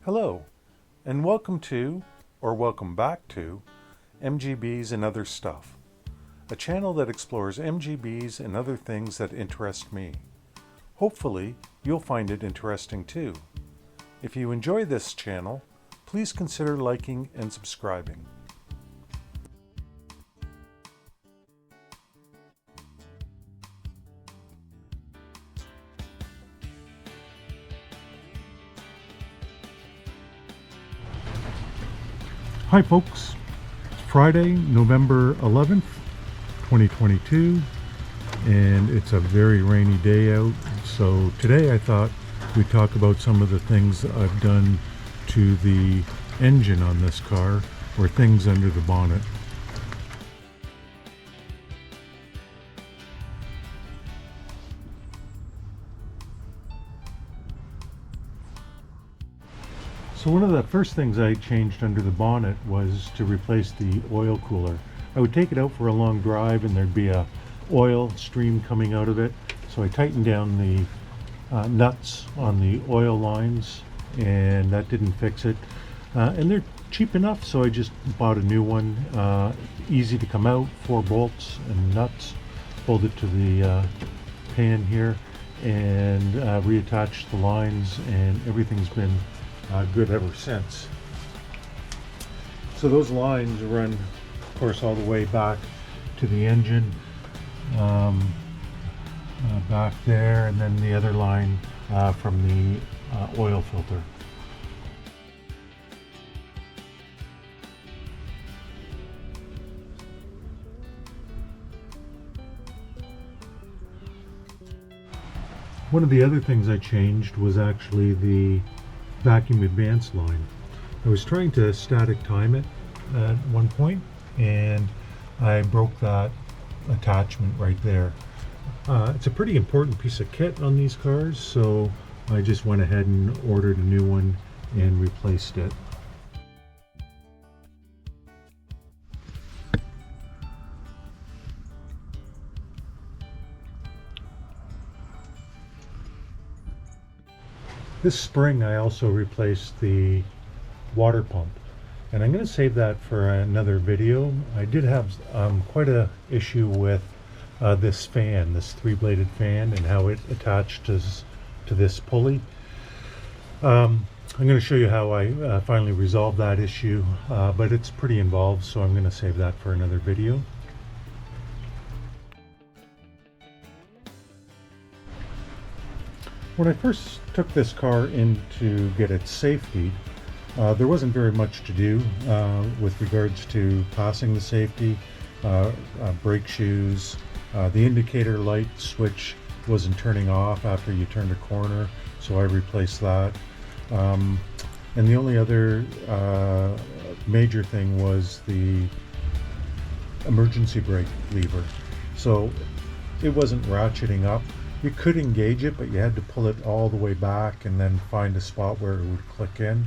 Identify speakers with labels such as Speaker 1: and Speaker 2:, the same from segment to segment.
Speaker 1: Hello, and welcome to, or welcome back to, MGBs and Other Stuff, a channel that explores MGBs and other things that interest me. Hopefully, you'll find it interesting too. If you enjoy this channel, please consider liking and subscribing. Hi folks, it's Friday, November 11th, 2022, and it's a very rainy day out. So today I thought we'd talk about some of the things that I've done to the engine on this car, or things under the bonnet. So one of the first things I changed under the bonnet was to replace the oil cooler. I would take it out for a long drive and there'd be a oil stream coming out of it. So I tightened down the nuts on the oil lines, and that didn't fix it. And they're cheap enough, so I just bought a new one. Easy to come out, 4 bolts and nuts. Hold it to the pan here and reattach the lines, and everything's been good ever since. So those lines run, of course, all the way back to the engine, back there, and then the other line from the oil filter. One of the other things I changed was actually the vacuum advance line. I was trying to static time it at one point, and I broke that attachment right there. It's a pretty important piece of kit on these cars, so I just went ahead and ordered a new one and replaced it. This spring I also replaced the water pump, and I'm going to save that for another video. I did have quite a issue with this fan, this 3-bladed fan, and how it attached to this pulley. I'm going to show you how I finally resolved that issue, but it's pretty involved, so I'm going to save that for another video. When I first took this car in to get it safety, there wasn't very much to do with regards to passing the safety, brake shoes. The indicator light switch wasn't turning off after you turned a corner, so I replaced that. And the only other major thing was the emergency brake lever. So it wasn't ratcheting up. You could engage it, but you had to pull it all the way back and then find a spot where it would click in.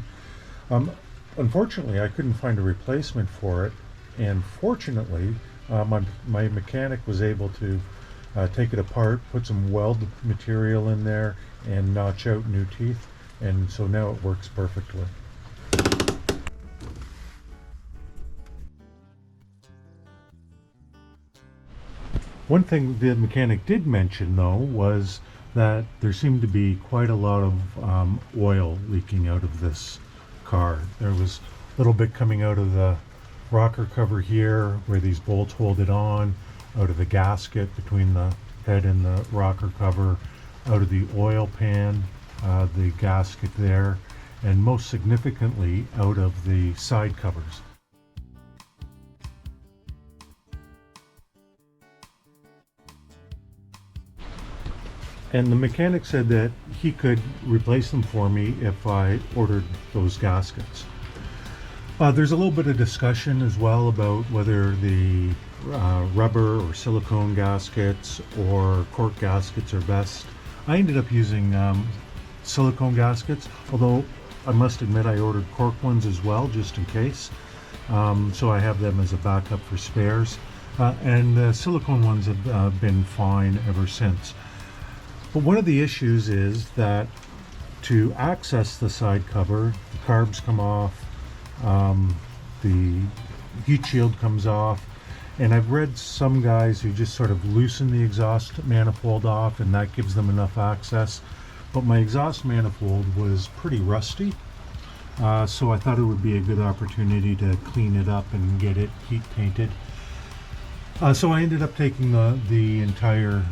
Speaker 1: Unfortunately, I couldn't find a replacement for it, and fortunately, my mechanic was able to take it apart, put some weld material in there, and notch out new teeth, and so now it works perfectly. One thing the mechanic did mention, though, was that there seemed to be quite a lot of oil leaking out of this car. There was a little bit coming out of the rocker cover here, where these bolts hold it on, out of the gasket between the head and the rocker cover, out of the oil pan, the gasket there, and most significantly, out of the side covers. And the mechanic said that he could replace them for me if I ordered those gaskets. There's a little bit of discussion as well about whether the rubber or silicone gaskets or cork gaskets are best. I ended up using silicone gaskets, although I must admit I ordered cork ones as well, just in case. So I have them as a backup for spares. And the silicone ones have been fine ever since. But one of the issues is that to access the side cover, the carbs come off, the heat shield comes off, and I've read some guys who just sort of loosen the exhaust manifold off and that gives them enough access. But my exhaust manifold was pretty rusty, so I thought it would be a good opportunity to clean it up and get it heat painted. So I ended up taking the entire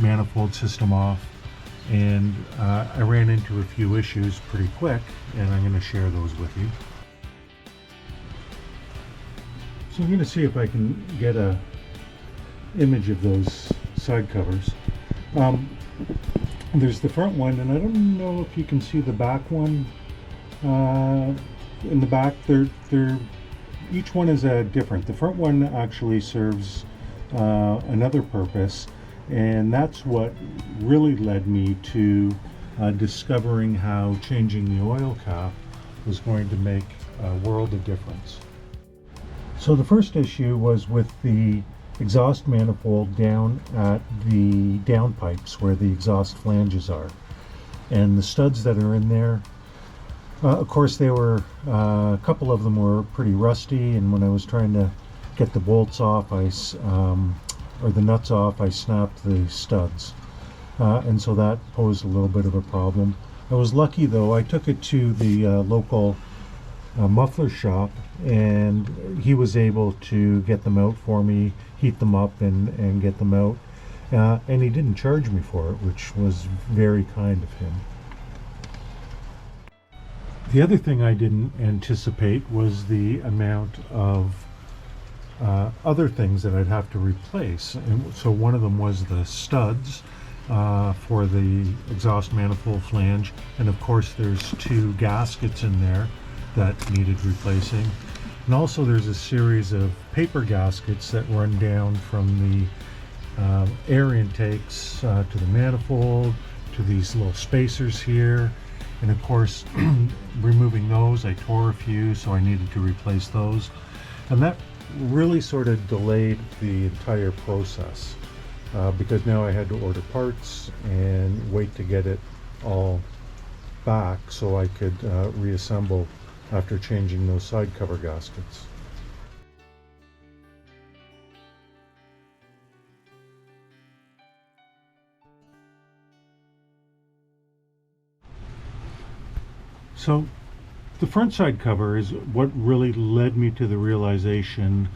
Speaker 1: manifold system off, and I ran into a few issues pretty quick, and I'm going to share those with you. So I'm going to see if I can get a image of those side covers. There's the front one, and I don't know if you can see the back one. In the back, they're each one is different. The front one actually serves another purpose, and that's what really led me to discovering how changing the oil cap was going to make a world of difference. So the first issue was with the exhaust manifold down at the downpipes where the exhaust flanges are, and the studs that are in there. Of course, they were a couple of them were pretty rusty, and when I was trying to get the bolts off, or the nuts off, I snapped the studs, and so that posed a little bit of a problem. I was lucky though; I took it to the local muffler shop, and he was able to get them out for me, heat them up, and get them out, and he didn't charge me for it, which was very kind of him. The other thing I didn't anticipate was the amount of other things that I'd have to replace. And so one of them was the studs for the exhaust manifold flange, and of course there's two gaskets in there that needed replacing. And also there's a series of paper gaskets that run down from the air intakes to the manifold, to these little spacers here. And of course, removing those, I tore a few, so I needed to replace those. And that really sort of delayed the entire process because now I had to order parts and wait to get it all back so I could reassemble after changing those side cover gaskets. So the front side cover is what really led me to the realization,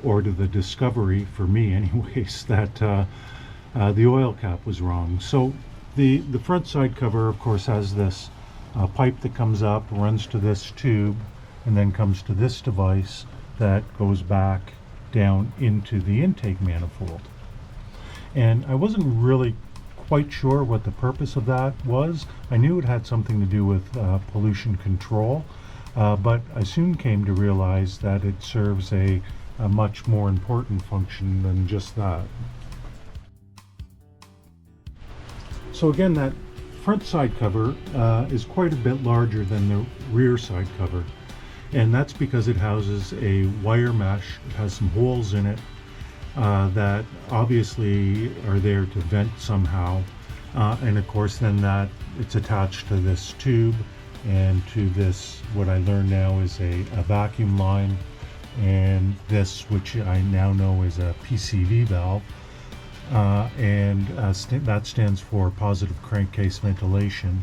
Speaker 1: or to the discovery for me anyways, that the oil cap was wrong. So the front side cover of course has this pipe that comes up, runs to this tube, and then comes to this device that goes back down into the intake manifold. And I wasn't really quite sure what the purpose of that was. I knew it had something to do with pollution control, but I soon came to realize that it serves a much more important function than just that. So again, that front side cover is quite a bit larger than the rear side cover, and that's because it houses a wire mesh. It has some holes in it that obviously are there to vent somehow, and of course then that it's attached to this tube and to this, what I learn now is a vacuum line, and this, which I now know is a PCV valve, and that stands for positive crankcase ventilation.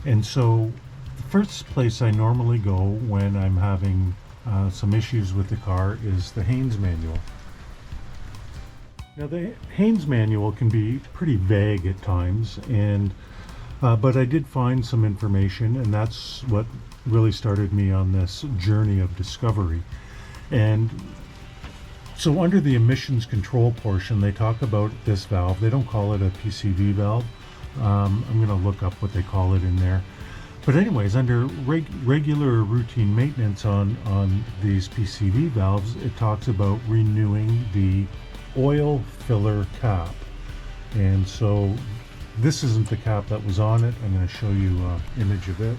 Speaker 1: And so the first place I normally go when I'm having some issues with the car is the Haynes manual. Now the Haynes manual can be pretty vague at times, and but I did find some information, and that's what really started me on this journey of discovery. And so under the emissions control portion, they talk about this valve. They don't call it a PCV valve. I'm going to look up what they call it in there. But anyways, under regular routine maintenance on these PCV valves, it talks about renewing the oil filler cap. And so this isn't the cap that was on it. I'm going to show you an image of it.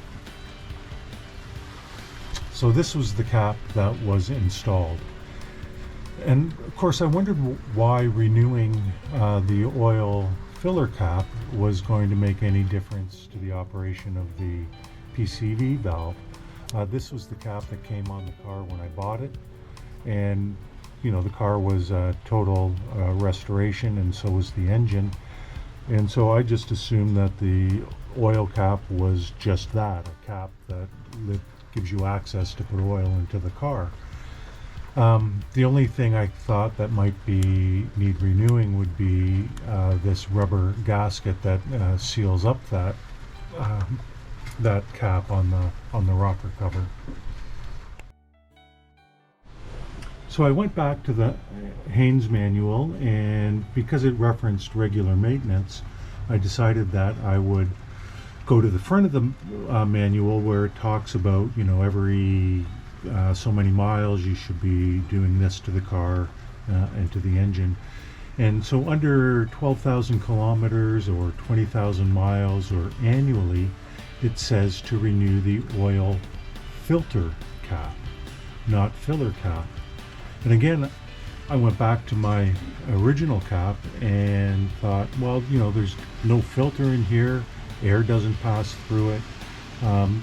Speaker 1: So this was the cap that was installed. And of course I wondered why renewing the oil filler cap was going to make any difference to the operation of the PCV valve. This was the cap that came on the car when I bought it, and you know, the car was total restoration, and so was the engine, and so I just assumed that the oil cap was just that, a cap that gives you access to put oil into the car. The only thing I thought that might need renewing would be this rubber gasket that seals up that cap on the rocker cover. So I went back to the Haynes manual, and because it referenced regular maintenance, I decided that I would go to the front of the manual where it talks about, you know, every so many miles you should be doing this to the car and to the engine. And so under 12,000 kilometers or 20,000 miles or annually, it says to renew the oil filter cap, not filler cap. And again, I went back to my original cap and thought, well, you know, there's no filter in here, air doesn't pass through it,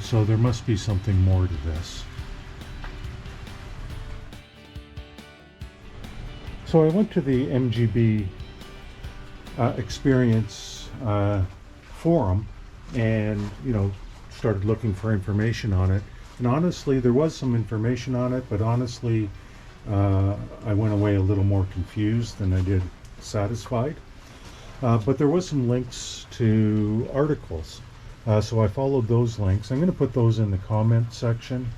Speaker 1: so there must be something more to this. So I went to the MGB Experience forum and, you know, started looking for information on it. And honestly, there was some information on it, but honestly, I went away a little more confused than I did satisfied. But there was some links to articles. So I followed those links. I'm going to put those in the comment section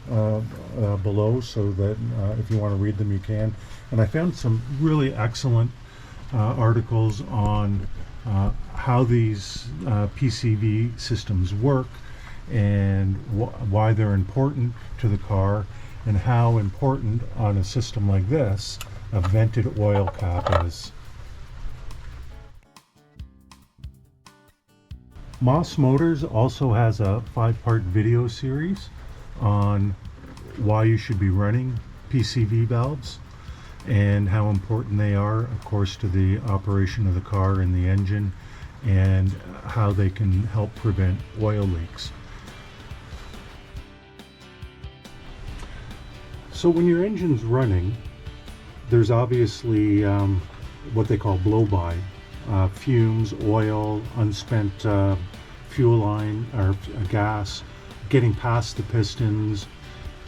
Speaker 1: below so that if you want to read them, you can. And I found some really excellent articles on how these PCV systems work and why they're important to the car, and how important on a system like this a vented oil cap is. Moss Motors also has a 5-part video series on why you should be running PCV valves and how important they are, of course, to the operation of the car and the engine, and how they can help prevent oil leaks. So when your engine's running, there's obviously what they call blow-by, fumes, oil, unspent fuel line or gas getting past the pistons,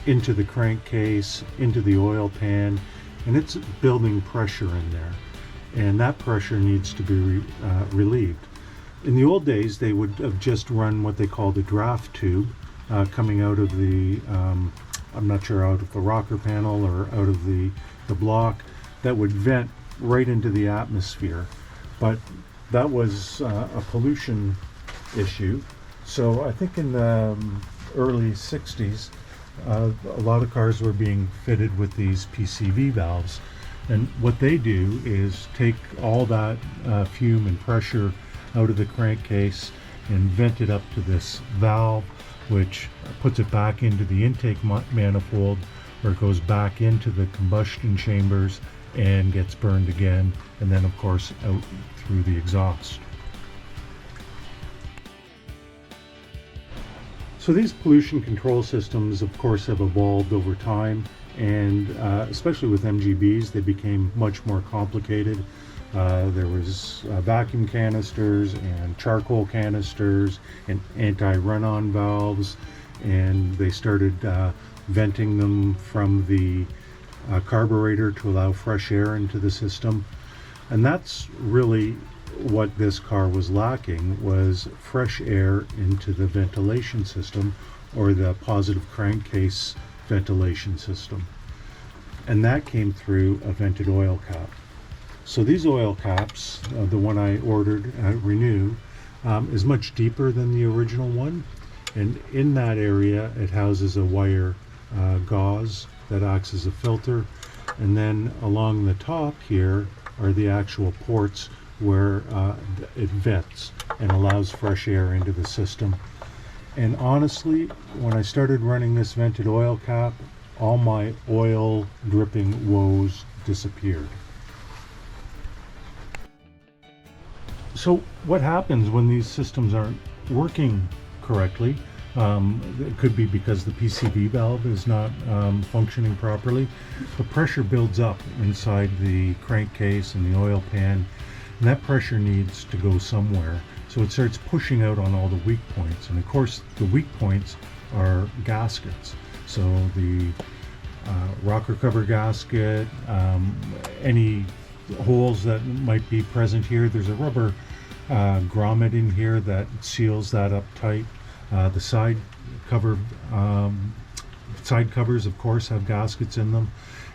Speaker 1: into the crankcase, into the oil pan, and it's building pressure in there, and that pressure needs to be relieved. In the old days, they would have just run what they call the draft tube coming out of the I'm not sure, out of the rocker panel or out of the block, that would vent right into the atmosphere. But that was a pollution issue. So I think in the early 60s, a lot of cars were being fitted with these PCV valves. And what they do is take all that fume and pressure out of the crankcase and vent it up to this valve, which puts it back into the intake manifold, where it goes back into the combustion chambers and gets burned again, and then of course out through the exhaust. So these pollution control systems, of course, have evolved over time, and especially with MGBs, they became much more complicated. There was vacuum canisters and charcoal canisters and anti-run-on valves, and they started venting them from the carburetor to allow fresh air into the system. And that's really what this car was lacking, was fresh air into the ventilation system, or the positive crankcase ventilation system. And that came through a vented oil cap. So these oil caps, the one I ordered at Renew, is much deeper than the original one. And in that area, it houses a wire gauze that acts as a filter. And then along the top here are the actual ports where it vents and allows fresh air into the system. And honestly, when I started running this vented oil cap, all my oil dripping woes disappeared. So what happens when these systems aren't working correctly? It could be because the PCV valve is not functioning properly. The pressure builds up inside the crankcase and the oil pan, and that pressure needs to go somewhere. So it starts pushing out on all the weak points. And of course, the weak points are gaskets. So the rocker cover gasket, any holes that might be present here. There's a rubber grommet in here that seals that up tight. The side covers, of course, have gaskets in them,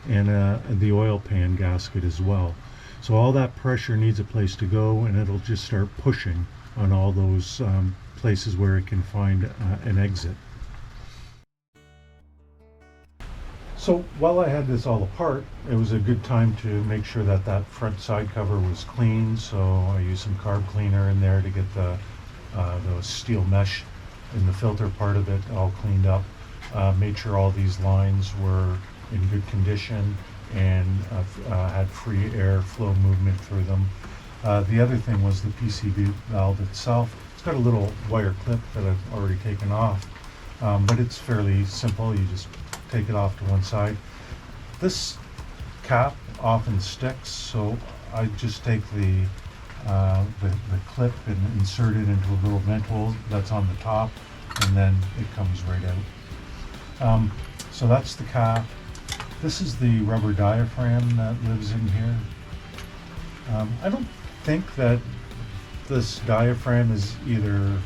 Speaker 1: and the oil pan gasket as well. So all that pressure needs a place to go, and it'll just start pushing on all those places where it can find an exit. So while I had this all apart, it was a good time to make sure that that front side cover was clean. So I used some carb cleaner in there to get the steel mesh in the filter part of it all cleaned up. Made sure all these lines were in good condition and had free air flow movement through them. The other thing was the PCV valve itself. It's got a little wire clip that I've already taken off, but it's fairly simple. You just take it off to one side. This cap often sticks, so I just take the clip and insert it into a little vent hole that's on the top, and then it comes right out. So that's the cap. This is the rubber diaphragm that lives in here. I don't think that this diaphragm is either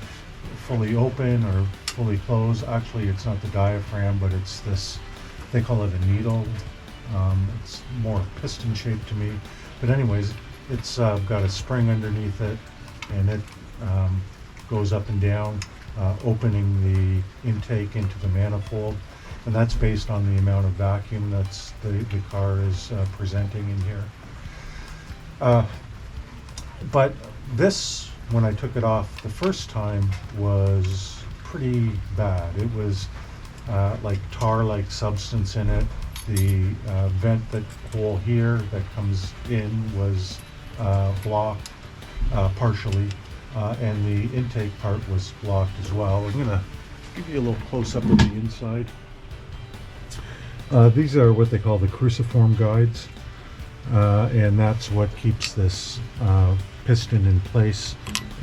Speaker 1: fully open or fully closed. Actually, it's not the diaphragm, but it's this, they call it a needle. It's more piston shaped to me. But anyways, it's got a spring underneath it, and it goes up and down, opening the intake into the manifold. And that's based on the amount of vacuum that's the car is presenting in here. But this, when I took it off the first time, was pretty bad. It was like tar-like substance in it. The vent hole here that comes in was blocked partially, and the intake part was blocked as well. I'm gonna give you a little close-up of the inside. These are what they call the cruciform guides, and that's what keeps this piston in place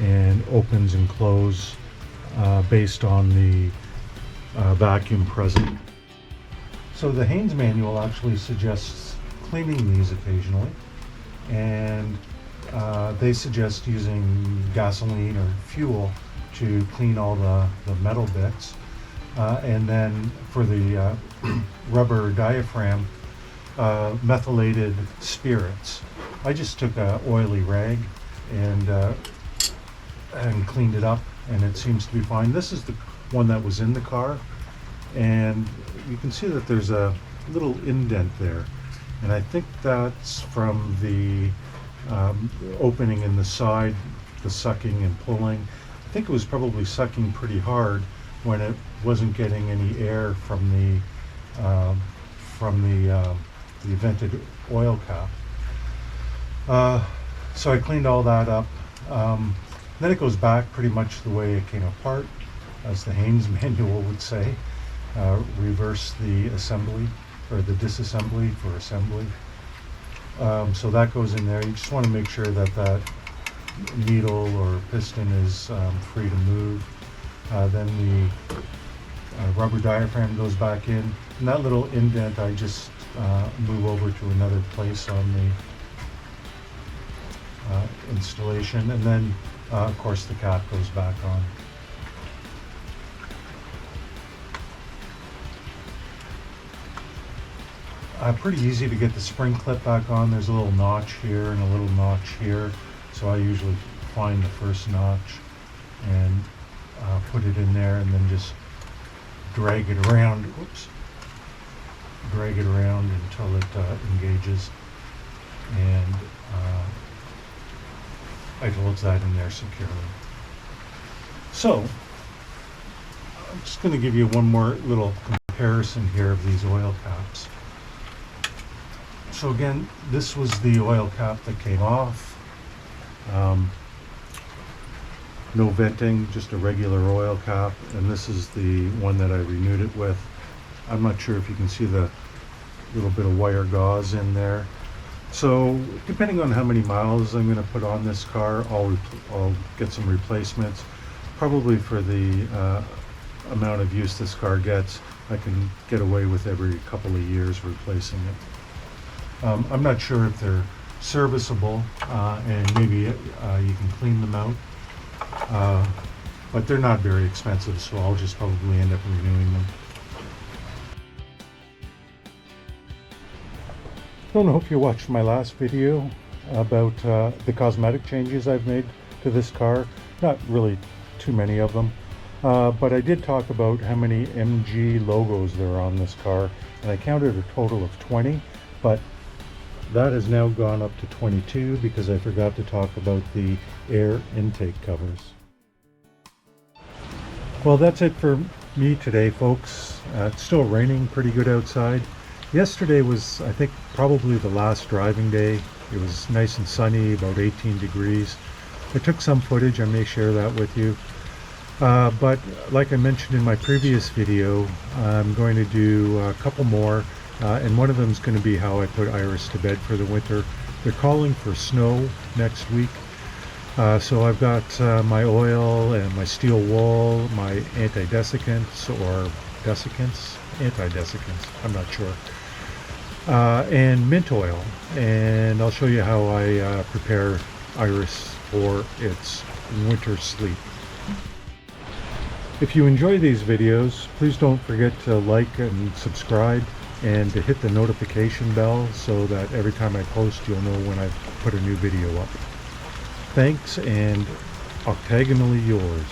Speaker 1: and opens and closes based on the vacuum present. So the Haynes manual actually suggests cleaning these occasionally, and they suggest using gasoline or fuel to clean all the metal bits. And then for the rubber diaphragm, methylated spirits. I just took a oily rag and cleaned it up, and it seems to be fine. This is the one that was in the car, and you can see that there's a little indent there, and I think that's from the opening in the side, the sucking and pulling. I think it was probably sucking pretty hard when it wasn't getting any air from the vented oil cap. So I cleaned all that up. Then it goes back pretty much the way it came apart, as the Haynes manual would say. Reverse the assembly, or the disassembly for assembly. So that goes in there. You just want to make sure that that needle or piston is free to move. Then the rubber diaphragm goes back in, and that little indent I just move over to another place on the installation, and then of course the cap goes back on. Pretty easy to get the spring clip back on. There's a little notch here and a little notch here, so I usually find the first notch and put it in there, and then just drag it around. Whoops! Drag it around until it engages, and it holds that in there securely. So I'm just going to give you one more little comparison here of these oil caps. So again, this was the oil cap that came off. no venting, just a regular oil cap, and this is the one that I renewed it with. I'm not sure if you can see the little bit of wire gauze in there. So depending on how many miles I'm going to put on this car, I'll get some replacements. Probably for the amount of use this car gets, I can get away with every couple of years replacing it. I'm not sure if they're serviceable, and maybe you can clean them out, but they're not very expensive, so I'll just probably end up renewing them. Don't know if you watched my last video about the cosmetic changes I've made to this car. Not really too many of them, but I did talk about how many MG logos there are on this car, and I counted a total of 20, but that has now gone up to 22 because I forgot to talk about the air intake covers. Well, that's it for me today, folks. It's still raining pretty good outside. Yesterday was, I think, probably the last driving day. It was nice and sunny, about 18 degrees. I took some footage, I may share that with you. But like I mentioned in my previous video, I'm going to do a couple more, and one of them is going to be how I put Iris to bed for the winter. They're calling for snow next week. So I've got my oil and my steel wool, my anti-desiccants or desiccants, anti-desiccants, I'm not sure, and mint oil, and I'll show you how I prepare Iris for its winter sleep. If you enjoy these videos, please don't forget to like and subscribe and to hit the notification bell so that every time I post you'll know when I put a new video up. Thanks, and octagonally yours.